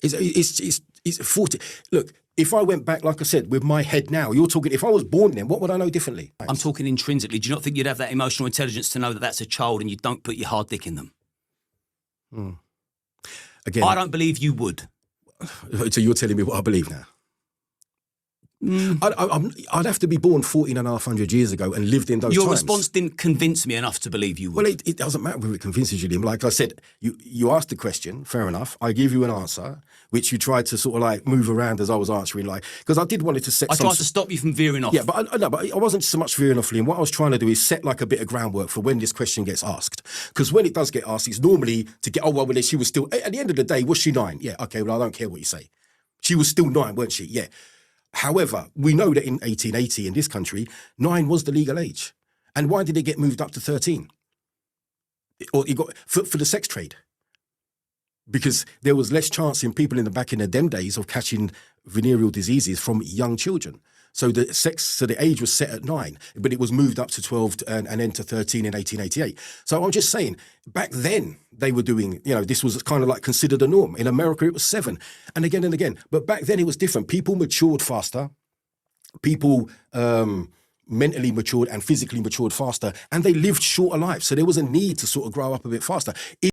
It's 40. Look, if I went back, like I said, with my head now, you're talking, if I was born then, what would I know differently? I'm talking intrinsically. Do you not think you'd have that emotional intelligence to know that that's a child and you don't put your hard dick in them? Again, I don't believe you would. So you're telling me what I believe now? I'd have to be born 14,500 years ago and lived in those Your times. response didn't convince me enough to believe you would. Well, it doesn't matter whether it convinces you, Liam. Like I said, you asked the question, fair enough. I give you an answer, which you tried to sort of like move around as I was answering, like, because I did want it to set I tried to stop you from veering off. Yeah, but I wasn't so much veering off, Liam. What I was trying to do is set like a bit of groundwork for when this question gets asked. Because when it does get asked, it's normally to get, well, she was still, at the end of the day, was she 9? Yeah, okay, well, I don't care what you say. She was still 9, weren't she? Yeah. However, we know that in 1880 in this country, 9 was the legal age. And why did it get moved up to 13? Or it got for the sex trade? Because there was less chance in people back in them days of catching venereal diseases from young children. So the age was set at 9, but it was moved up to 12 and then to 13 in 1888. So I'm just saying, back then they were doing, this was kind of like considered a norm. In America, it was 7, and again. But back then it was different. People matured faster. People mentally matured and physically matured faster, and they lived shorter lives. So there was a need to sort of grow up a bit faster.